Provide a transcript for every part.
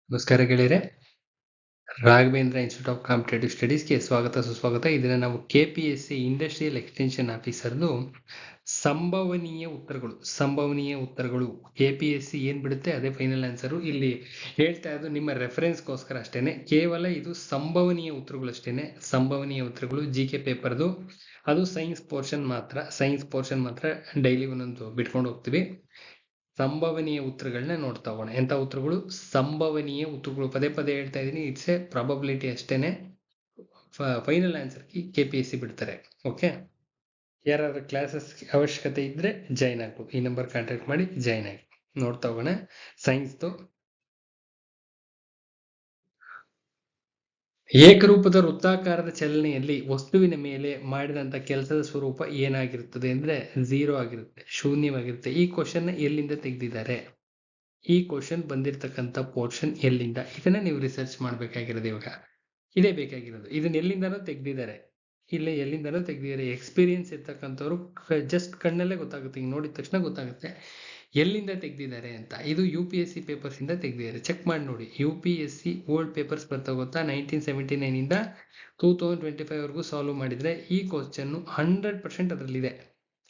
ನಮಸ್ಕಾರ ಗೆಳೆಯರೆ, Raghavendra institute of competitive ಸ್ಟಡೀಸ್ಗೆ ಸ್ವಾಗತ ಸುಸ್ವಾಗತ. ಇದನ್ನ ನಾವು KPSC ಇಂಡಸ್ಟ್ರಿಯಲ್ ಎಕ್ಸ್ಟೆನ್ಷನ್ ಆಫೀಸರ್ದು ಸಂಭವನೀಯ ಉತ್ತರಗಳು KPSC ಏನ್ ಬಿಡುತ್ತೆ ಅದೇ ಫೈನಲ್ ಆನ್ಸರು. ಇಲ್ಲಿ ಹೇಳ್ತಾ ಇರೋದು ನಿಮ್ಮ ರೆಫರೆನ್ಸ್ಗೋಸ್ಕರ ಅಷ್ಟೇನೆ, ಕೇವಲ ಇದು ಸಂಭವನೀಯ ಉತ್ತರಗಳು ಅಷ್ಟೇನೆ. ಸಂಭವನೀಯ ಉತ್ತರಗಳು GK ಪೇಪರ್ದು, ಅದು ಸೈನ್ಸ್ ಪೋರ್ಷನ್ ಮಾತ್ರ ಡೈಲಿ ಒಂದೊಂದು ಬಿಟ್ಕೊಂಡು ಹೋಗ್ತೀವಿ. ಸಂಭವನೀಯ ಉತ್ತರಗಳನ್ನ ನೋಡ್ತಾ ಹೋಗೋಣ. ಎಂತ ಉತ್ತರಗಳು? ಸಂಭವನೀಯ ಉತ್ತರಗಳು. ಪದೇ ಪದೇ ಹೇಳ್ತಾ ಇದೀನಿ, ಇಟ್ಸ್ ಎ ಪ್ರಾಬಬಿಲಿಟಿ ಅಷ್ಟೇನೆ. ಫೈನಲ್ ಆನ್ಸರ್ KPSC ಬಿಡ್ತಾರೆ. ಓಕೆ, ಯಾರಾದ್ರೂ ಕ್ಲಾಸಸ್ ಅವಶ್ಯಕತೆ ಇದ್ರೆ ಜಾಯ್ನ್ ಆಗ್ಬೋದು. ಈ ನಂಬರ್ ಕಾಂಟ್ಯಾಕ್ಟ್ ಮಾಡಿ ಜಾಯ್ನ್ ಆಗಿ. ನೋಡ್ತಾ ಹೋಗೋಣ. ಸೈನ್ಸ್ದು ಏಕರೂಪದ ವೃತ್ತಾಕಾರದ ಚಲನೆಯಲ್ಲಿ ವಸ್ತುವಿನ ಮೇಲೆ ಮಾಡಿದಂತ ಕೆಲಸದ ಸ್ವರೂಪ ಏನಾಗಿರುತ್ತದೆ ಅಂದ್ರೆ 0 ಆಗಿರುತ್ತೆ, ಶೂನ್ಯವಾಗಿರುತ್ತೆ. ಈ ಕ್ವಶನ್ ಎಲ್ಲಿಂದ ತೆಗೆದಿದ್ದಾರೆ? ಈ ಕ್ವಶನ್ ಬಂದಿರತಕ್ಕಂಥ ಪೋರ್ಷನ್ ಎಲ್ಲಿಂದ? ಇದನ್ನ ನೀವು ರಿಸರ್ಚ್ ಮಾಡ್ಬೇಕಾಗಿರೋದು. ಇವಾಗ ಇದೇ ಬೇಕಾಗಿರೋದು. ಇದನ್ನ ಎಲ್ಲಿಂದಾನೂ ತೆಗ್ದಿದ್ದಾರೆ, ಎಲ್ಲಿಂದಾನೂ ತೆಗ್ದಿದ್ದಾರೆ. ಎಕ್ಸ್ಪೀರಿಯನ್ಸ್ ಇರ್ತಕ್ಕಂಥವ್ರು ಜಸ್ಟ್ ಕಣ್ಣಲ್ಲೇ ಗೊತ್ತಾಗುತ್ತೆ, ಹಿಂಗ್ ನೋಡಿದ ತಕ್ಷಣ ಗೊತ್ತಾಗುತ್ತೆ ಎಲ್ಲಿಂದ ತೆಗ್ದಿದ್ದಾರೆ ಅಂತ. ಇದು UPSC ಪೇಪರ್ಸ್ ಇಂದ ತೆಗ್ದಿದ್ದಾರೆ. ಚೆಕ್ ಮಾಡಿ ನೋಡಿ. UPSC ಓಲ್ಡ್ ಪೇಪರ್ಸ್ ಬರ್ತಾ ಗೊತ್ತಾ, 1979 ಇಂದ 2025 ವರೆಗೂ ಸಾಲ್ವ್ ಮಾಡಿದ್ರೆ ಈ ಕ್ವಶನ್ 100% ಅದರಲ್ಲಿದೆ.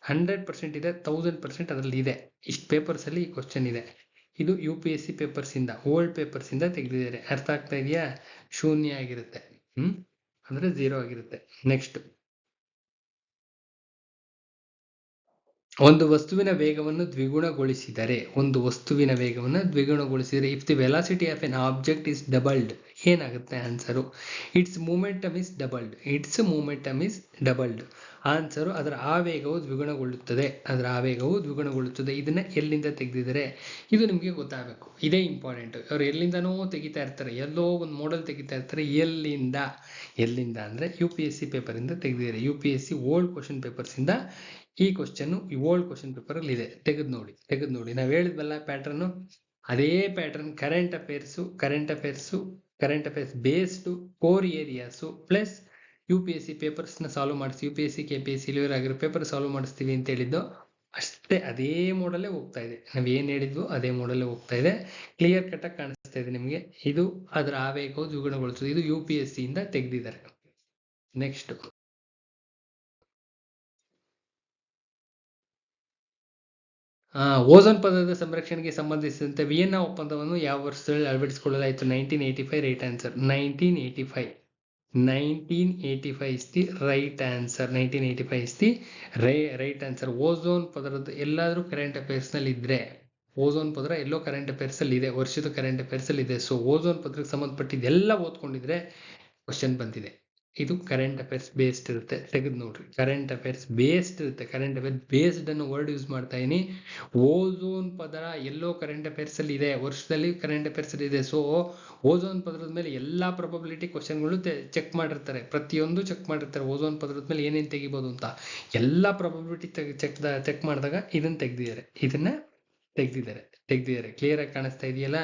100% ಇದೆ, 1000% ಅದರಲ್ಲಿ ಇದೆ. ಇಷ್ಟು ಪೇಪರ್ಸ್ ಅಲ್ಲಿ ಈ ಕ್ವಶನ್ ಇದೆ. ಇದು UPSC ಪೇಪರ್ಸ್ ಇಂದ, ಓಲ್ಡ್ ಪೇಪರ್ಸ್ ಇಂದ ತೆಗೆದಿದ್ದಾರೆ. ಅರ್ಥ ಆಗ್ತಾ ಇದೆಯಾ? ಶೂನ್ಯ ಆಗಿರುತ್ತೆ, ಅಂದ್ರೆ 0 ಆಗಿರುತ್ತೆ. ನೆಕ್ಸ್ಟ್, ಒಂದು ವಸ್ತುವಿನ ವೇಗವನ್ನು ದ್ವಿಗುಣಗೊಳಿಸಿದರೆ if the velocity of an object is doubled, ಏನಾಗುತ್ತೆ answer? It's momentum is doubled. Answer ಅದರ ಆವೇಗವು ದ್ವಿಗುಣಗೊಳ್ಳುತ್ತದೆ. ಇದನ್ನ ಎಲ್ಲಿಂದ ತೆಗೆದಿದ್ದಾರೆ? ಇದು ನಿಮಗೆ ಗೊತ್ತಾಗಬೇಕು. ಇದೇ ಇಂಪಾರ್ಟೆಂಟ್. ಅವ್ರು ಎಲ್ಲಿಂದನೋ ತೆಗಿತಾ ಇರ್ತಾರೆ, ಎಲ್ಲೋ ಒಂದು ಮಾಡೆಲ್ ತೆಗಿತಾ ಇರ್ತಾರೆ. ಎಲ್ಲಿಂದ ಅಂದ್ರೆ UPSC ಪೇಪರ್ ಇಂದ ತೆಗೆದಿದ್ದಾರೆ. UPSC ಓಲ್ಡ್ ಕ್ವಶನ್ ಪೇಪರ್ಸ್ ಇಂದ ಈ ಕ್ವಶನ್ ಓಲ್ಡ್ ಕ್ವಶನ್ ಪೇಪರ್ ಅಲ್ಲಿ ಇದೆ. ತೆಗೆದು ನೋಡಿ. ನಾವ್ ಹೇಳಿದ್ವಲ್ಲ ಪ್ಯಾಟರ್ನ್, ಅದೇ pattern. Current affairs based core areas plus UPSC papers ನ ಸಾಲ್ವ್ ಮಾಡಿಸಿ, UPSC KPSC ಇಲ್ಲಿವರೆಗೆ ಆಗಿರೋ ಪೇಪರ್ ಸಾಲ್ವ್ ಮಾಡಿಸ್ತೀವಿ ಅಂತ ಹೇಳಿದ್ದು ಅಷ್ಟೇ. ಅದೇ ಮಾಡಲ್ಲೇ ಹೋಗ್ತಾ ಇದೆ. ನಾವ್ ಏನ್ ಹೇಳಿದ್ವು ಅದೇ ಮಾಡಲ್ಲೇ ಹೋಗ್ತಾ ಇದೆ. ಕ್ಲಿಯರ್ ಕಟ್ ಆಗಿ ಕಾಣಿಸ್ತಾ ಇದೆ ನಿಮ್ಗೆ. ಇದು ಅದರ ಆವೇಗವು ದ್ವಿಗುಣಗೊಳಿಸುವುದು. ಇದು UPSC ಇಂದ ತೆಗೆದಿದ್ದಾರೆ. ನೆಕ್ಸ್ಟ್, ಓಝೋನ್ ಪದರದ ಸಂರಕ್ಷಣೆಗೆ ಸಂಬಂಧಿಸಿದಂತೆ ವಿಯೆನ್ನಾ ಒಪ್ಪಂದವನ್ನು ಯಾವ ವರ್ಷದಲ್ಲಿ ಅಳವಡಿಸಿಕೊಳ್ಳಲಾಯಿತು? 1985. Right answer 1985. 1985 is the right answer. 1985 is the right answer. Ozone ಪದರದ ಎಲ್ಲಾದ್ರೂ ಕರೆಂಟ್ ಅಫೇರ್ಸ್ ನಲ್ಲಿ ಇದ್ರೆ, ಓಝೋನ್ ಪದರ ಎಲ್ಲೋ ಕರೆಂಟ್ ಅಫೇರ್ಸ್ ಅಲ್ಲಿ ಇದೆ, ವರ್ಷದ ಕರೆಂಟ್ ಅಫೇರ್ಸ್ ಅಲ್ಲಿ ಇದೆ. ಸೊ ಓಝೋನ್ ಪದಕ್ಕೆ ಸಂಬಂಧಪಟ್ಟಿದ್ದೆಲ್ಲ ಓದ್ಕೊಂಡಿದ್ರೆ ಕ್ವಶನ್ ಬಂದಿದೆ. ಇದು ಕರೆಂಟ್ ಅಫೇರ್ಸ್ ಬೇಸ್ಡ್ ಇರುತ್ತೆ. ತೆಗೆದು ನೋಡ್ರಿ, ಕರೆಂಟ್ ಅಫೇರ್ಸ್ ಬೇಸ್ಡ್ ಇರುತ್ತೆ. ಕರೆಂಟ್ ಅಫೇರ್ಸ್ ಬೇಸ್ಡ್ ಅನ್ನೋ ವರ್ಡ್ ಯೂಸ್ ಮಾಡ್ತಾ ಇದೀನಿ. ಓಝೋನ್ ಪದರ ಎಲ್ಲೋ ಕರೆಂಟ್ ಅಫೇರ್ಸ್ ಅಲ್ಲಿ ಇದೆ, ವರ್ಷದಲ್ಲಿ ಕರೆಂಟ್ ಅಫೇರ್ಸ್ ಅಲ್ಲಿ ಇದೆ. ಸೊ ಓಝೋನ್ ಪದರದ ಮೇಲೆ ಎಲ್ಲಾ ಪ್ರೊಬಬಿಲಿಟಿ ಕ್ವಶನ್ಗಳು ಚೆಕ್ ಮಾಡಿರ್ತಾರೆ, ಪ್ರತಿಯೊಂದು ಚೆಕ್ ಮಾಡಿರ್ತಾರೆ. ಓಝೋನ್ ಪದರದ ಮೇಲೆ ಏನೇನ್ ತೆಗಿಬಹುದು ಅಂತ ಎಲ್ಲಾ ಪ್ರೊಬಬಿಲಿಟಿ ಚೆಕ್ ಮಾಡಿದಾಗ ಇದನ್ನ ತೆಗ್ದಿದ್ದಾರೆ. ಕ್ಲಿಯರ್ ಆಗಿ ಕಾಣಿಸ್ತಾ ಇದೆಯಲ್ಲ?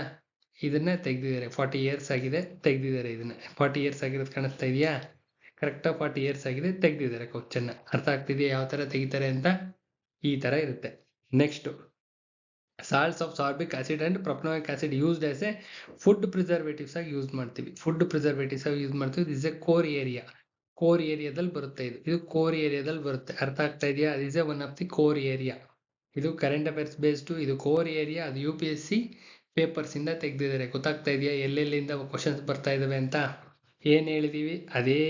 ಇದನ್ನ ತೆಗ್ದಿದ್ದಾರೆ. 40 years ಆಗಿದೆ, ತೆಗ್ದಿದ್ದಾರೆ. ಇದನ್ನ 40 years ಆಗಿರೋದು ಕಾಣಿಸ್ತಾ ಇದೆಯಾ? ಕರೆಕ್ಟಾಗಿ 40 years ಆಗಿದೆ, ತೆಗ್ದಿದ್ದಾರೆ ಕ್ವಶನ್. ಅರ್ಥ ಆಗ್ತಿದೆಯಾ ಯಾವ ತರ ತೆಗಿತಾರೆ ಅಂತ? ಈ ತರ ಇರುತ್ತೆ. Next, salts of sorbic acid and propanoic acid used as a food preservatives ಆಗಿ ಯೂಸ್ ಮಾಡ್ತೀವಿ. ದಿಸ್ ಎ ಕೋರ್ ಏರಿಯಾದಲ್ಲಿ ಬರುತ್ತೆ. ಇದು ಕೋರ್ ಏರಿಯಾದಲ್ಲಿ ಬರುತ್ತೆ. ಅರ್ಥ ಆಗ್ತಾ ಇದೆಯಾ? This a one of the core area. ಇದು ಕರೆಂಟ್ ಅಫೇರ್ಸ್ ಬೇಸ್ಡ್, ಇದು ಕೋರ್ ಏರಿಯಾ. ಅದು UPSC ಪೇಪರ್ಸ್ ಇಂದ ತೆಗ್ದಿದ್ದಾರೆ. ಗೊತ್ತಾಗ್ತಾ ಇದೆಯಾ ಎಲ್ಲೆಲ್ಲಿಂದ ಕ್ವಶನ್ಸ್ ಬರ್ತಾ ಇದಾವೆ ಅಂತ? ಏನ್ ಹೇಳಿದೀವಿ ಅದೇ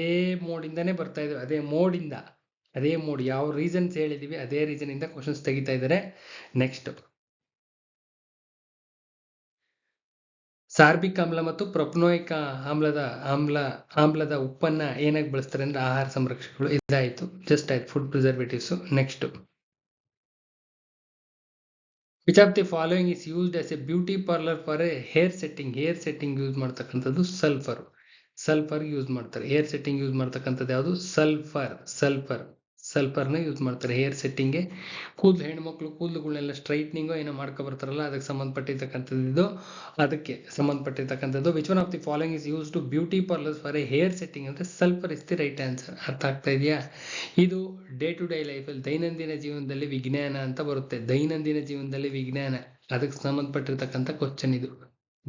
ಮೋಡಿಂದಾನೇ ಬರ್ತಾ ಇದಾವೆ. ಅದೇ ಮೋಡ್ ಯಾವ ರೀಸನ್ಸ್ ಹೇಳಿದೀವಿ ಅದೇ ರೀಸನ್ ಇಂದ ಕ್ವಶನ್ಸ್ ತೆಗಿತಾ ಇದ್ದಾರೆ. ನೆಕ್ಸ್ಟ್, ಸಾರ್ಬಿಕ್ ಆಮ್ಲ ಮತ್ತು ಪ್ರೊಪನೋಯಿಕ್ ಆಮ್ಲದ ಉಪ್ಪನ್ನ ಏನಾಗಿ ಬಳಸ್ತಾರೆ ಅಂದ್ರೆ ಆಹಾರ ಸಂರಕ್ಷಕಗಳು. ಇದಾಯ್ತು, ಜಸ್ಟ್ ಆಯ್ತು, food preservatives. Next, which of the following is used as a beauty parlour for a hair setting use ಮಾಡ್ತಕ್ಕಂಥದ್ದು ಸಲ್ಫರ್ ಯೂಸ್ ಮಾಡ್ತಾರೆ. ಹೇರ್ ಸೆಟ್ಟಿಂಗ್ ಯೂಸ್ ಮಾಡ್ತಕ್ಕಂಥದ್ದು ಯಾವುದು? ಸಲ್ಫರ್ನ ಯೂಸ್ ಮಾಡ್ತಾರೆ ಹೇರ್ ಸೆಟ್ಟಿಂಗ್ಗೆ. ಹೆಣ್ಮಕ್ಳು ಕೂದಲುಗಳನ್ನೆಲ್ಲ ಸ್ಟ್ರೈಟ್ನಿಂಗ್ ಏನೋ ಮಾಡ್ಕೊ ಬರ್ತಾರಲ್ಲ, ಅದಕ್ಕೆ ಸಂಬಂಧಪಟ್ಟಿರ್ತಕ್ಕಂಥದ್ದು. Which one of the following is use to beauty parlours for a hair setting ಅಂದ್ರೆ sulphur is the right answer. ಅರ್ಥ ಆಗ್ತಾ ಇದೆಯಾ? ಇದು ಡೇ ಟು ಡೇ ಲೈಫಲ್ಲಿ, ದೈನಂದಿನ ಜೀವನದಲ್ಲಿ ವಿಜ್ಞಾನ ಅಂತ ಬರುತ್ತೆ. ದೈನಂದಿನ ಜೀವನದಲ್ಲಿ ವಿಜ್ಞಾನ, ಅದಕ್ಕೆ ಸಂಬಂಧಪಟ್ಟಿರ್ತಕ್ಕಂಥ ಕ್ವಶನ್ ಇದು.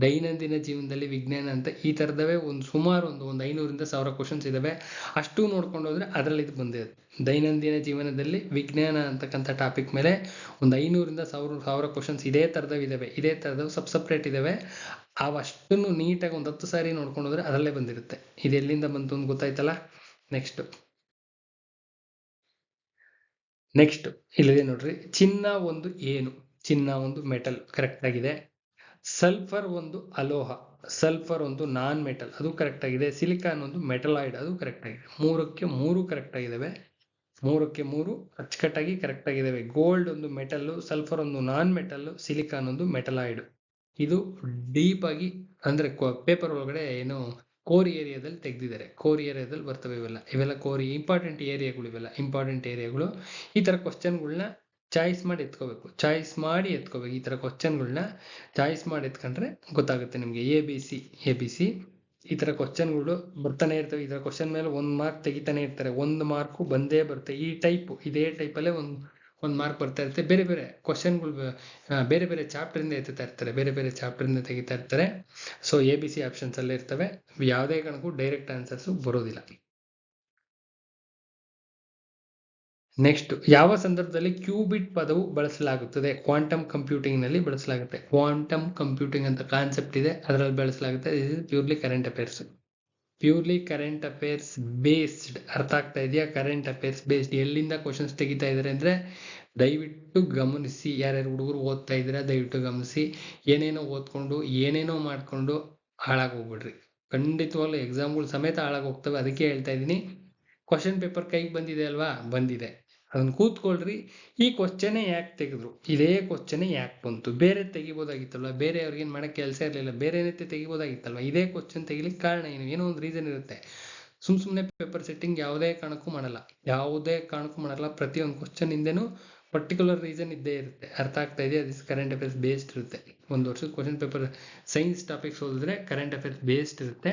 ದೈನಂದಿನ ಜೀವನದಲ್ಲಿ ವಿಜ್ಞಾನ ಅಂತ ಈ ತರದವೇ ಸುಮಾರು ಒಂದು 500ರಿಂದ 1000 ಕ್ವಶನ್ಸ್ ಇದಾವೆ. ಅಷ್ಟು ನೋಡ್ಕೊಂಡು ಹೋದ್ರೆ ಅದರಲ್ಲಿ ಇದು ಬಂದಿದೆ. ದೈನಂದಿನ ಜೀವನದಲ್ಲಿ ವಿಜ್ಞಾನ ಅಂತಕ್ಕಂಥ ಟಾಪಿಕ್ ಮೇಲೆ 500ರಿಂದ 1000 ಕ್ವಶನ್ಸ್ ಇದೇ ತರದವಿದಾವೆ. ಇದೇ ತರದವು ಸಪ್ರೇಟ್ ಇದಾವೆ. ಅವಷ್ಟನ್ನು ನೀಟಾಗಿ 10 ಸಾರಿ ನೋಡ್ಕೊಂಡು ಹೋದ್ರೆ ಅದರಲ್ಲೇ ಬಂದಿರುತ್ತೆ. ಇದು ಎಲ್ಲಿಂದ ಬಂತು ಅಂತ ಗೊತ್ತಾಯ್ತಲ್ಲ. ನೆಕ್ಸ್ಟ್ ಇಲ್ಲಿದೆ ನೋಡ್ರಿ. ಚಿನ್ನ ಒಂದು ಏನು? ಚಿನ್ನ ಒಂದು ಮೆಟಲ್, ಕರೆಕ್ಟ್ ಆಗಿದೆ. ಸಲ್ಫರ್ ಒಂದು ಅಲೋಹ, ಸಲ್ಫರ್ ಒಂದು ನಾನ್ ಮೆಟಲ್, ಅದು ಕರೆಕ್ಟ್ ಆಗಿದೆ. ಸಿಲಿಕಾನ್ ಒಂದು ಮೆಟಲಾಯ್ಡ್, ಅದು ಕರೆಕ್ಟ್ ಆಗಿದೆ. 3ಕ್ಕೆ 3 ಕರೆಕ್ಟ್ ಆಗಿದಾವೆ. 3ಕ್ಕೆ 3 ಅಚ್ಚುಕಟ್ಟಾಗಿ ಕರೆಕ್ಟ್ ಆಗಿದಾವೆ. ಗೋಲ್ಡ್ ಒಂದು ಮೆಟಲ್, ಸಲ್ಫರ್ ಒಂದು ನಾನ್ ಮೆಟಲ್, ಸಿಲಿಕಾನ್ ಒಂದು ಮೆಟಲಾಯ್ಡ್. ಇದು ಡೀಪ್ ಆಗಿ ಅಂದ್ರೆ ಪೇಪರ್ ಒಳಗಡೆ ಏನು ಕೋರ್ ಏರಿಯಾದಲ್ಲಿ ತೆಗೆದಿದ್ದಾರೆ. ಕೋರ್ ಏರಿಯಾದಲ್ಲಿ ಬರ್ತವೆ ಇವೆಲ್ಲ ಕೋರ್ ಇಂಪಾರ್ಟೆಂಟ್ ಏರಿಯಾಗಳು. ಇವೆಲ್ಲ ಇಂಪಾರ್ಟೆಂಟ್ ಏರಿಯಾಗಳು. ಈ ತರ ಕ್ವಶನ್ಗಳನ್ನ ಚಾಯ್ಸ್ ಮಾಡಿ ಎತ್ಕೋಬೇಕು. ಈ ತರ ಕ್ವಶನ್ಗಳನ್ನ ಚಾಯ್ಸ್ ಮಾಡಿ ಎತ್ಕೊಂಡ್ರೆ ಗೊತ್ತಾಗುತ್ತೆ ನಿಮ್ಗೆ. ಎ ಬಿ ಸಿ ಈ ತರ ಕ್ವಶನ್ಗಳು ಬರ್ತಾನೆ ಇರ್ತವೆ. ಈ ತರ ಕ್ವಶನ್ ಮೇಲೆ 1 ಮಾರ್ಕ್ ತೆಗಿತಾನೆ ಇರ್ತಾರೆ. 1 ಮಾರ್ಕ್ ಬಂದೇ ಬರುತ್ತೆ. ಇದೇ ಟೈಪಲ್ಲೇ ಒಂದು ಮಾರ್ಕ್ ಬರ್ತಾ ಇರುತ್ತೆ. ಬೇರೆ ಬೇರೆ ಕ್ವಶನ್ಗಳು ಬೇರೆ ಬೇರೆ ಚಾಪ್ಟರ್ ಇಂದ ಎತ್ತಾ ಇರ್ತಾರೆ. ಬೇರೆ ಬೇರೆ ಚಾಪ್ಟರ್ ಇಂದ ತೆಗಿತಾ ಇರ್ತಾರೆ. ಸೊ ABC ಆಪ್ಷನ್ಸ್ ಅಲ್ಲೇ ಇರ್ತವೆ. ಯಾವುದೇ ಕಾರಣಕ್ಕೂ ಡೈರೆಕ್ಟ್ ಆನ್ಸರ್ಸ್ ಬರೋದಿಲ್ಲ. ನೆಕ್ಸ್ಟ್, ಯಾವ ಸಂದರ್ಭದಲ್ಲಿ ಕ್ಯೂಬಿಟ್ ಪದವು ಬಳಸಲಾಗುತ್ತದೆ? ಕ್ವಾಂಟಮ್ ಕಂಪ್ಯೂಟಿಂಗ್ ನಲ್ಲಿ ಬಳಸಲಾಗುತ್ತೆ. ಕ್ವಾಂಟಮ್ ಕಂಪ್ಯೂಟಿಂಗ್ ಅಂತ ಕಾನ್ಸೆಪ್ಟ್ ಇದೆ, ಅದರಲ್ಲಿ ಬಳಸಲಾಗುತ್ತೆ. Purely current affairs. Purely current affairs based. ಅರ್ಥ ಆಗ್ತಾ ಇದೆಯಾ? Current affairs based. ಎಲ್ಲಿಂದ ಕ್ವಶನ್ಸ್ ತೆಗಿತಾ ಇದಾರೆ ಅಂದ್ರೆ ದಯವಿಟ್ಟು ಗಮನಿಸಿ. ಯಾರ್ಯಾರು ಹುಡುಗರು ಓದ್ತಾ ಇದ್ದೀರಾ ದಯವಿಟ್ಟು ಗಮನಿಸಿ. ಏನೇನೋ ಓದ್ಕೊಂಡು ಏನೇನೋ ಮಾಡ್ಕೊಂಡು ಹಾಳಾಗೋಗ್ಬಿಡ್ರಿ. ಖಂಡಿತವಾಗ್ಲೂ ಎಕ್ಸಾಮ್ಗಳು ಸಮೇತ ಹಾಳಾಗೋಗ್ತವೆ. ಅದಕ್ಕೆ ಹೇಳ್ತಾ ಇದ್ದೀನಿ, ಕ್ವಶನ್ ಪೇಪರ್ ಕೈಗೆ ಬಂದಿದೆ ಅಲ್ವಾ? ಬಂದಿದೆ, ಅದನ್ನ ಕೂತ್ಕೊಳ್ರಿ. ಈ ಕ್ವಶನೇ ಯಾಕೆ ತೆಗೆದ್ರು? ಇದೇ ಕ್ವಶನೇ ಯಾಕೆ ಬಂತು? ಬೇರೆ ತೆಗಿಬೋದಾಗಿತ್ತಲ್ವ? ಬೇರೆ ಅವ್ರಿಗೇನು ಮಾಡಕ್ಕೆ ಕೆಲಸ ಇರಲಿಲ್ಲ, ಬೇರೆ ಏನೈತೆ ತೆಗಿಬೋದಾಗಿತ್ತಲ್ವ? ಇದೇ ಕ್ವಶನ್ ತೆಗಿಲಿಕ್ಕೆ ಕಾರಣ ಏನು? ಏನೋ ಒಂದು ರೀಸನ್ ಇರುತ್ತೆ. ಸುಮ್ಮನೆ ಪೇಪರ್ ಸೆಟ್ಟಿಂಗ್ ಯಾವುದೇ ಕಾರಣಕ್ಕೂ ಮಾಡಲ್ಲ. ಪ್ರತಿಯೊಂದು ಕ್ವಶನ್ ಹಿಂದೆನೂ ಪರ್ಟಿಕ್ಯುಲರ್ ರೀಸನ್ ಇದ್ದೇ ಇರುತ್ತೆ. ಅರ್ಥ ಆಗ್ತಾ ಇದೆಯಾ? ದಿಸ್ ಕರೆಂಟ್ ಅಫೇರ್ಸ್ ಬೇಸ್ಡ್ ಇರುತ್ತೆ. ಒಂದು ವರ್ಷದ ಕ್ವಶನ್ ಪೇಪರ್ ಸೈನ್ಸ್ ಟಾಪಿಕ್ಸ್ ಓದಿದ್ರೆ ಕರೆಂಟ್ ಅಫೇರ್ಸ್ ಬೇಸ್ಡ್ ಇರುತ್ತೆ.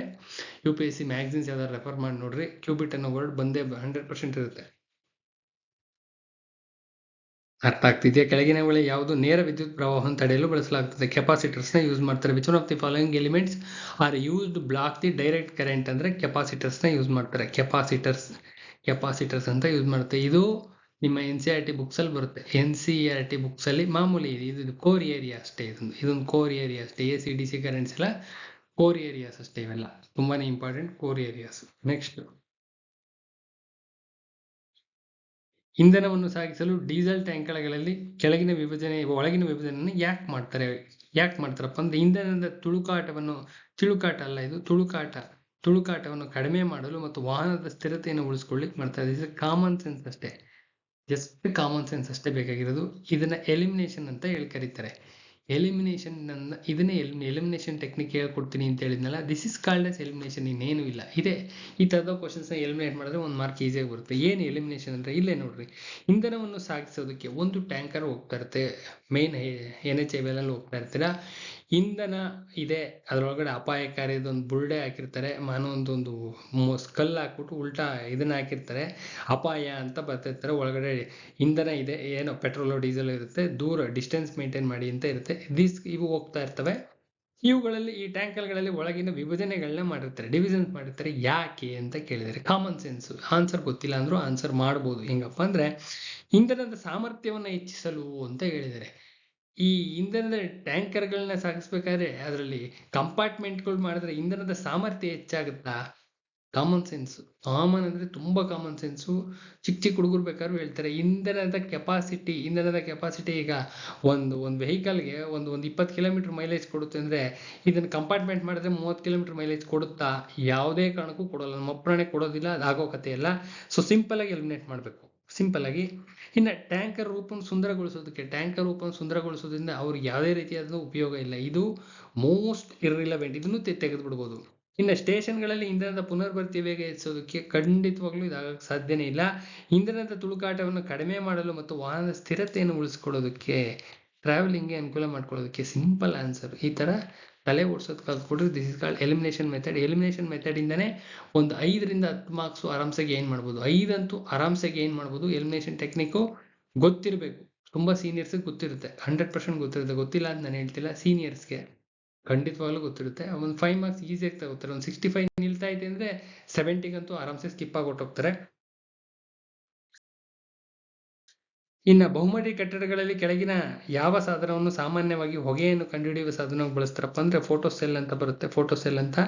UPSC ಮ್ಯಾಗಝಿನ್ಸ್ ಯಾವ್ದಾರು ರೆಫರ್ ಮಾಡಿ ನೋಡ್ರಿ. ಕ್ಯೂಬಿಟ್ ಅನ್ನೋ ವರ್ಡ್ ಬಂದೇ 100% ಇರುತ್ತೆ. ಅರ್ಥ ಆಗ್ತಿದೆಯಾ? ಕೆಳಗಿನವುಗಳ ಯಾವುದು ನೇರ ವಿದ್ಯುತ್ ಪ್ರವಾಹವನ್ನು ತಡೆಯಲು ಬಳಸಲಾಗುತ್ತದೆ? ಕೆಪಾಸಿಟರ್ಸ್ ನ ಯೂಸ್ ಮಾಡ್ತಾರೆ. Which one of the following elements are used block the direct current? ಅಂದ್ರೆ ಕೆಪಾಸಿಟರ್ಸ್ ನ ಯೂಸ್ ಮಾಡ್ತಾರೆ. ಕೆಪಾಸಿಟರ್ಸ್ ಅಂತ ಯೂಸ್ ಮಾಡುತ್ತೆ. ಇದು ನಿಮ್ಮ NCERT ಬುಕ್ಸ್ ಅಲ್ಲಿ ಬರುತ್ತೆ. NCERT ಬುಕ್ಸ್ ಅಲ್ಲಿ ಮಾಮೂಲಿ ಇದು ಕೋರ್ ಏರಿಯಾ ಅಷ್ಟೇ. ಇದೊಂದು ಕೋರ್ ಏರಿಯಾ ಅಷ್ಟೇ. AC/DC ಕರೆಂಟ್ಸ್ ಎಲ್ಲ ಕೋರ್ ಏರಿಯಾಸ್ ಅಷ್ಟೇ. ಇವೆಲ್ಲ ತುಂಬಾನೇ ಇಂಪಾರ್ಟೆಂಟ್ ಕೋರ್ ಏರಿಯಾಸ್. ನೆಕ್ಸ್ಟ್, ಇಂಧನವನ್ನು ಸಾಗಿಸಲು ಡೀಸೆಲ್ ಟ್ಯಾಂಕರ್ಗಳಲ್ಲಿ ಒಳಗಿನ ವಿಭಜನೆಯನ್ನು ಯಾಕೆ ಮಾಡ್ತಾರಪ್ಪ ಅಂದ್ರೆ ಇಂಧನದ ತುಳುಕಾಟವನ್ನು ಕಡಿಮೆ ಮಾಡಲು ಮತ್ತು ವಾಹನದ ಸ್ಥಿರತೆಯನ್ನು ಉಳಿಸ್ಕೊಳ್ಳಿಕ್ಕೆ ಮಾಡ್ತಾರೆ. ಇದು ಕಾಮನ್ ಸೆನ್ಸ್ ಅಷ್ಟೇ. ಜಸ್ಟ್ ಕಾಮನ್ ಸೆನ್ಸ್ ಅಷ್ಟೇ ಬೇಕಾಗಿರೋದು. ಇದನ್ನ ಎಲಿಮಿನೇಷನ್ ಅಂತ ಹೇಳಿ ಕರೀತಾರೆ. ಎಲಿಮಿನೇಷನ್ ಟೆಕ್ನಿಕ್ ಹೇಳ್ಕೊಡ್ತೀನಿ ಅಂತ ಹೇಳಿದ್ನಲ್ಲ, this is called as elimination. ಇನ್ನೇನು ಇಲ್ಲ. ಈ ತರದ ಕ್ವಶನ್ಸ್ ನ ಎಲಿಮಿನೇಟ್ ಮಾಡಿದ್ರೆ 1 ಮಾರ್ಕ್ ಈಸಿಯಾಗಿ ಬರುತ್ತೆ. ಏನು ಎಲಿಮಿನೇಷನ್ ಅಂದ್ರೆ ಇಲ್ಲೇ ನೋಡ್ರಿ. ಇಂಧನವನ್ನು ಸಾಗಿಸೋದಕ್ಕೆ ಒಂದು ಟ್ಯಾಂಕರ್ ಹೋಗ್ತಾ ಇರುತ್ತೆ. ಮೇನ್ NHAIL ಅಲ್ಲಿ ಹೋಗ್ತಾ ಇರ್ತೀರಾ. ಇಂಧನ ಇದೆ, ಅದ್ರೊಳಗಡೆ ಅಪಾಯಕಾರಿದೊಂದು ಬುರುಡೆ ಹಾಕಿರ್ತಾರೆ. ಒಂದು ಸ್ಕಲ್ ಹಾಕ್ಬಿಟ್ಟು ಉಲ್ಟಾ ಇದನ್ನ ಹಾಕಿರ್ತಾರೆ. ಅಪಾಯ ಅಂತ ಬರ್ತಿರ್ತಾರೆ. ಒಳಗಡೆ ಇಂಧನ ಇದೆ, ಏನೋ ಪೆಟ್ರೋಲ್ ಡೀಸೆಲ್ ಇರುತ್ತೆ. ದೂರ ಡಿಸ್ಟೆನ್ಸ್ ಮೇಂಟೈನ್ ಮಾಡಿ ಅಂತ ಇರುತ್ತೆ. ಇವು ಹೋಗ್ತಾ ಇರ್ತವೆ. ಇವುಗಳಲ್ಲಿ ಈ ಟ್ಯಾಂಕರ್ಗಳಲ್ಲಿ ಒಳಗಿನ ವಿಭಜನೆಗಳನ್ನ ಮಾಡಿರ್ತಾರೆ, ಡಿವಿಷನ್ಸ್ ಮಾಡಿರ್ತಾರೆ. ಯಾಕೆ ಅಂತ ಕೇಳಿದರೆ ಕಾಮನ್ ಸೆನ್ಸ್. ಆನ್ಸರ್ ಗೊತ್ತಿಲ್ಲ ಅಂದ್ರೂ ಆನ್ಸರ್ ಮಾಡ್ಬೋದು. ಹೆಂಗಪ್ಪ ಅಂದ್ರೆ ಇಂಧನದ ಸಾಮರ್ಥ್ಯವನ್ನು ಹೆಚ್ಚಿಸಲು ಅಂತ ಹೇಳಿದ್ದಾರೆ. ಈ ಇಂಧನದ ಟ್ಯಾಂಕರ್ಗಳನ್ನ ಸಾಗಿಸ್ಬೇಕಾದ್ರೆ ಅದರಲ್ಲಿ ಕಂಪಾರ್ಟ್ಮೆಂಟ್ಗಳು ಮಾಡಿದ್ರೆ ಇಂಧನದ ಸಾಮರ್ಥ್ಯ ಹೆಚ್ಚಾಗುತ್ತಾ? Common sense. ಕಾಮನ್ ಅಂದ್ರೆ ತುಂಬಾ ಕಾಮನ್ ಸೆನ್ಸು. ಚಿಕ್ಕ ಹುಡುಗರು ಬೇಕಾದ್ರೂ ಹೇಳ್ತಾರೆ. ಇಂಧನದ ಕೆಪಾಸಿಟಿ ಈಗ ಒಂದು ವೆಹಿಕಲ್ಗೆ ಒಂದು 20 ಕಿಲೋಮೀಟರ್ ಮೈಲೇಜ್ ಕೊಡುತ್ತೆ ಅಂದ್ರೆ ಇದನ್ನ ಕಂಪಾರ್ಟ್ಮೆಂಟ್ ಮಾಡಿದ್ರೆ 30 ಕಿಲೋಮೀಟರ್ ಮೈಲೇಜ್ ಕೊಡುತ್ತಾ? ಯಾವುದೇ ಕಾರಣಕ್ಕೂ ಕೊಡಲ್ಲ. ನಮ್ಮ ಅಪ್ಪಣೆ ಕೊಡೋದಿಲ್ಲ. ಅದಾಗೋ ಕಥೆ ಎಲ್ಲ. ಸೊ ಸಿಂಪಲ್ ಆಗಿ ಎಲಿಮಿನೇಟ್ ಮಾಡಬೇಕು. ಸಿಂಪಲ್ ಆಗಿ. ಇನ್ನು ಟ್ಯಾಂಕರ್ ರೂಪವನ್ನು ಸುಂದರಗೊಳಿಸೋದ್ರಿಂದ ಅವ್ರಿಗೆ ಯಾವುದೇ ರೀತಿಯಾದ ಉಪಯೋಗ ಇಲ್ಲ. ಇದು ಮೋಸ್ಟ್ ಇರ್ರಿಲೆವೆಂಟ್. ಇದನ್ನು ತೆಗೆದು ಬಿಡ್ಬೋದು. ಇನ್ನು ಸ್ಟೇಷನ್ಗಳಲ್ಲಿ ಇಂಧನದ ಪುನರ್ಭರ್ತಿ ವೇಗ ಹೆಚ್ಚಿಸೋದಕ್ಕೆ ಖಂಡಿತವಾಗ್ಲೂ ಇದಾಗಕ್ಕೆ ಸಾಧ್ಯನೇ ಇಲ್ಲ. ಇಂಧನದ ತುಳುಕಾಟವನ್ನು ಕಡಿಮೆ ಮಾಡಲು ಮತ್ತು ವಾಹನದ ಸ್ಥಿರತೆಯನ್ನು ಉಳಿಸ್ಕೊಳ್ಳೋದಕ್ಕೆ, ಟ್ರಾವೆಲಿಂಗ್ಗೆ ಅನುಕೂಲ ಮಾಡ್ಕೊಳ್ಳೋದಕ್ಕೆ ಸಿಂಪಲ್ ಆನ್ಸರ್. ಈ ತರ ತಲೆ ಓಡಿಸೋದು ಕಲ್ತ್ಕೊಡ್ರಿ. This is called elimination method. Elimination method ಇಂದಾನೆ ಒಂದು 5ರಿಂದ 10 ಮಾರ್ಕ್ಸ್ ಆರಾಮ್ಸೆ ಗೇನ್ ಮಾಡ್ಬೋದು. 5 ಅಂತೂ ಆರಾಮ್ಸೆ ಗೇನ್ ಮಾಡ್ಬೋದು. ಎಲಿಮಿನೇಷನ್ ಟೆಕ್ನಿಕ್ ಗೊತ್ತಿರಬೇಕು. ತುಂಬಾ ಸೀನಿಯರ್ಸ್ ಗೊತ್ತಿರುತ್ತೆ. 100% ಗೊತ್ತಿರುತ್ತೆ. ಗೊತ್ತಿಲ್ಲ ಅಂತ ನಾನು ಹೇಳ್ತಿಲ್ಲ. ಸೀನಿಯರ್ಸ್ಗೆ ಖಂಡಿತವಾಗ್ಲೂ ಗೊತ್ತಿರುತ್ತೆ. ಒಂದು 5 ಮಾರ್ಕ್ಸ್ ಈಸಿಯಾಗಿ ತಗೋತಾರೆ. ಒಂದು 65 ನಿಲ್ತಾ ಇದೆ ಅಂದ್ರೆ 70ಗಂತೂ ಆರಾಮ್ಸೆ ಸ್ಕಿಪ್ ಆಗಿ ಹೊರಟೋಗ್ತಾರೆ. ಇನ್ನು ಬಹುಮಹಡಿ ಕಟ್ಟಡಗಳಲ್ಲಿ ಕೆಳಗಿನ ಯಾವ ಸಾಧನವನ್ನು ಸಾಮಾನ್ಯವಾಗಿ ಹೊಗೆಯನ್ನು ಕಂಡುಹಿಡಿಯುವ ಸಾಧನವಾಗಿ ಬಳಸ್ತಾರಪ್ಪ ಅಂದ್ರೆ ಫೋಟೋ ಸೆಲ್ ಅಂತ ಬರುತ್ತೆ. ಫೋಟೋ ಸೆಲ್ ಅಂತ,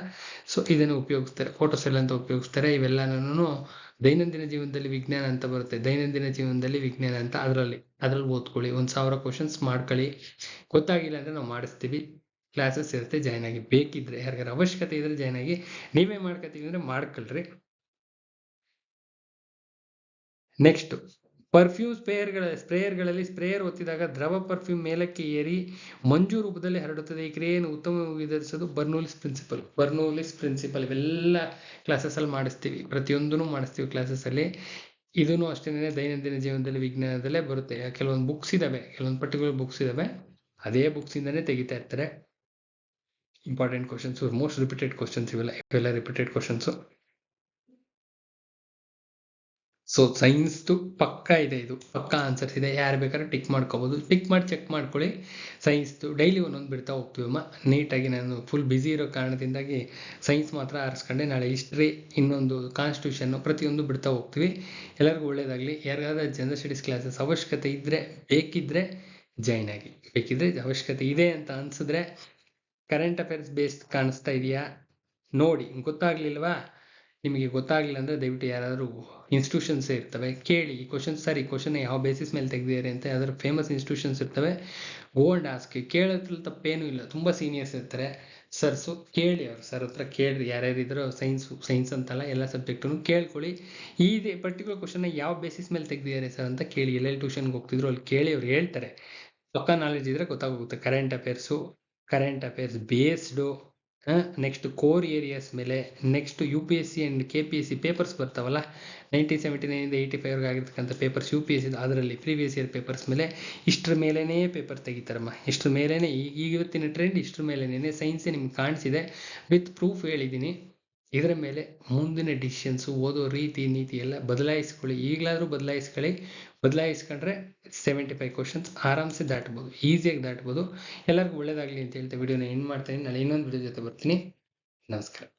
ಸೊ ಇದನ್ನು ಉಪಯೋಗಿಸ್ತಾರೆ. ಫೋಟೋ ಸೆಲ್ ಅಂತ ಉಪಯೋಗಿಸ್ತಾರೆ. ಇವೆಲ್ಲನೂ ದೈನಂದಿನ ಜೀವನದಲ್ಲಿ ವಿಜ್ಞಾನ ಅಂತ ಬರುತ್ತೆ. ದೈನಂದಿನ ಜೀವನದಲ್ಲಿ ವಿಜ್ಞಾನ ಅಂತ ಅದ್ರಲ್ಲಿ ಓದ್ಕೊಳ್ಳಿ. 1000 ಕ್ವಶನ್ಸ್ ಮಾಡ್ಕೊಳ್ಳಿ. ಗೊತ್ತಾಗಿಲ್ಲ ಅಂದ್ರೆ ನಾವು ಮಾಡಿಸ್ತೀವಿ. ಕ್ಲಾಸಸ್ ಇರುತ್ತೆ, ಜಾಯ್ನ್ ಆಗಿ. ಬೇಕಿದ್ರೆ ಯಾರಿಗಾರ ಅವಶ್ಯಕತೆ ಇದ್ರೆ ಜಾಯ್ನ್ ಆಗಿ. ನೀವೇ ಮಾಡ್ಕೊತೀವಿ ಅಂದ್ರೆ ಮಾಡ್ಕೊಳ್ರಿ. ನೆಕ್ಸ್ಟ್, ಪರ್ಫ್ಯೂಮ್ ಸ್ಪ್ರೇಯರ್ಗಳಲ್ಲಿ ಸ್ಪ್ರೇಯರ್ ಒತ್ತಿದಾಗ ದ್ರವ ಪರ್ಫ್ಯೂಮ್ ಮೇಲಕ್ಕೆ ಏರಿ ಮಂಜು ರೂಪದಲ್ಲಿ ಹರಡುತ್ತದೆ. ಈ ಕ್ರಿಯೆಯನ್ನು ಉತ್ತಮವಾಗಿ ವಿವರಿಸೋದು ಬರ್ನೌಲಿಸ್ ಪ್ರಿನ್ಸಿಪಲ್. ಇವೆಲ್ಲ ಕ್ಲಾಸಸ್ ಅಲ್ಲಿ ಮಾಡಿಸ್ತೀವಿ. ಪ್ರತಿಯೊಂದನ್ನು ಮಾಡಿಸ್ತೀವಿ ಕ್ಲಾಸಸ್ ಅಲ್ಲಿ. ಇದನ್ನು ಅಷ್ಟೇನೆ ದೈನಂದಿನ ಜೀವನದಲ್ಲಿ ವಿಜ್ಞಾನದಲ್ಲೇ ಬರುತ್ತೆ. ಕೆಲವೊಂದು ಬುಕ್ಸ್ ಇದಾವೆ, ಕೆಲವೊಂದು ಪರ್ಟಿಕ್ಯುಲರ್ ಬುಕ್ಸ್ ಇದಾವೆ. ಅದೇ ಬುಕ್ಸ್ ಇಂದಾನೆ ತೆಗಿತಾ ಇರ್ತಾರೆ. Important questions, most repeated questions ಇವೆಲ್ಲ ರಿಪೀಟೆಡ್ ಕ್ವಶನ್ಸ್. ಸೊ ಸೈನ್ಸ್ ಪಕ್ಕಾ ಇದೆ, ಇದು ಪಕ್ಕಾ ಆನ್ಸರ್ಸ್ ಇದೆ. ಯಾರು ಬೇಕಾದ್ರೆ ಟಿಕ್ ಮಾಡ್ಕೋಬಹುದು. ಟಿಕ್ ಮಾಡಿ ಚೆಕ್ ಮಾಡ್ಕೊಳ್ಳಿ. ಸೈನ್ಸ್ ಡೈಲಿ ಒಂದೊಂದು ಬಿಡ್ತಾ ಹೋಗ್ತೀವಮ್ಮ. ನೀಟಾಗಿ ನಾನು ಫುಲ್ ಬ್ಯುಸಿ ಇರೋ ಕಾರಣದಿಂದಾಗಿ ಸೈನ್ಸ್ ಮಾತ್ರ ಆರಿಸ್ಕೊಂಡೆ. ನಾಳೆ ಹಿಸ್ಟ್ರಿ, ಇನ್ನೊಂದು ಕಾನ್ಸ್ಟಿಟ್ಯೂಷನ್, ಪ್ರತಿಯೊಂದು ಬಿಡ್ತಾ ಹೋಗ್ತೀವಿ. ಎಲ್ಲರಿಗೂ ಒಳ್ಳೇದಾಗಲಿ. ಯಾರಿಗಾದ್ರೂ ಜನರಲ್ ಸ್ಟಡೀಸ್ ಕ್ಲಾಸಸ್ ಅವಶ್ಯಕತೆ ಇದ್ರೆ, ಬೇಕಿದ್ರೆ ಜಾಯ್ನ್ ಆಗಿ. ಬೇಕಿದ್ರೆ ಅವಶ್ಯಕತೆ ಇದೆ ಅಂತ ಅನ್ಸಿದ್ರೆ, ಕರೆಂಟ್ ಅಫೇರ್ಸ್ ಬೇಸ್ಡ್ ಕಾಣಿಸ್ತಾ ಇದೆಯಾ ನೋಡಿ. ಗೊತ್ತಾಗ್ಲಿಲ್ವಾ, ನಿಮಗೆ ಗೊತ್ತಾಗ್ಲಿಲ್ಲ ಅಂದ್ರೆ ದಯವಿಟ್ಟು ಯಾರಾದರೂ ಇನ್ಸ್ಟಿಟ್ಯೂಷನ್ಸ್ ಇರ್ತವೆ, ಕೇಳಿ. ಈ ಕ್ವಶನ್ ಯಾವ ಬೇಸಿಸ್ ಮೇಲೆ ತೆಗೆದಿದ್ದಾರೆ ಅಂತ ಯಾವ್ದಾದ್ರು ಫೇಮಸ್ ಇನ್ಸ್ಟಿಟ್ಯೂಷನ್ಸ್ ಇರ್ತವೆ, ಗೋ ಅಂಡ್ ಆಸ್ಕ್. ಕೇಳೋದ್ರಲ್ಲಿ ತಪ್ಪೇನೂ ಇಲ್ಲ. ತುಂಬಾ ಸೀನಿಯರ್ಸ್ ಇರ್ತಾರೆ ಸರ್ಸು, ಕೇಳಿ. ಅವ್ರು ಸರ್ ಹತ್ರ ಕೇಳ್ರಿ. ಯಾರ್ಯಾರಿದ್ರು ಸೈನ್ಸ್ ಅಂತಲ್ಲ, ಎಲ್ಲ ಸಬ್ಜೆಕ್ಟನ್ನು ಕೇಳ್ಕೊಳ್ಳಿ. ಈ ಪರ್ಟಿಕ್ಯುಲರ್ ಕ್ವಶನ್ ಯಾವ ಬೇಸಿಸ್ ಮೇಲೆ ತೆಗೆದಿದ್ದಾರೆ ಸರ್ ಅಂತ ಕೇಳಿ. ಎಲ್ಲೆಲ್ಲಿ ಟ್ಯೂಷನ್ಗೆ ಹೋಗ್ತಿದ್ರು ಅಲ್ಲಿ ಕೇಳಿ, ಅವ್ರು ಹೇಳ್ತಾರೆ. ಪಕ್ಕಾ ನಾಲೆಜ್ ಇದ್ರೆ ಗೊತ್ತಾಗೋಗುತ್ತೆ. Current affairs based, next core areas ಮೇಲೆ, next UPSC and KPSC papers ಬರ್ತಾವಲ್ಲ, 1979 85 ಆಗಿರ್ತಕ್ಕಂಥ ಪೇಪರ್ಸ್ UPSC, ಅದರಲ್ಲಿ ಪ್ರೀವಿಯಸ್ ಇಯರ್ ಪೇಪರ್ಸ್ ಮೇಲೆ ಇಷ್ಟ್ರ ಮೇಲೇನೆ ಪೇಪರ್ ತೆಗಿತಾರಮ್ಮ. ಇಷ್ಟ್ರ ಮೇಲೇನೆ ಇವತ್ತಿನ ಟ್ರೆಂಡ್ ಇಷ್ಟ್ರ ಮೇಲೇನೆ ಸೈನ್ಸ್ ನಿಮ್ಗೆ ಕಾಣಿಸಿದೆ. ವಿತ್ ಪ್ರೂಫ್ ಹೇಳಿದ್ದೀನಿ. ಇದರ ಮೇಲೆ ಮುಂದಿನ ಡಿಸಿಷನ್ಸ್, ಓದೋ ರೀತಿ ನೀತಿ ಎಲ್ಲ ಬದಲಾಯಿಸ್ಕೊಳ್ಳಿ. ಈಗಲಾದ್ರೂ ಬದಲಾಯಿಸ್ಕೊಂಡ್ರೆ 75 ಕ್ವಶನ್ಸ್ ಆರಾಮ್ಸೆ ದಾಟ್ಬೋದು, ಈಸಿಯಾಗಿ ದಾಟ್ಬೋದು. ಎಲ್ಲರಿಗೂ ಒಳ್ಳೇದಾಗ್ಲಿ ಅಂತ ಹೇಳ್ತಾ ವಿಡಿಯೋನ ಎಂಡ್ ಮಾಡ್ತೀನಿ. ನಾಳೆ ಇನ್ನೊಂದು ವಿಡಿಯೋ ಜೊತೆ ಬರ್ತೀನಿ. ನಮಸ್ಕಾರ.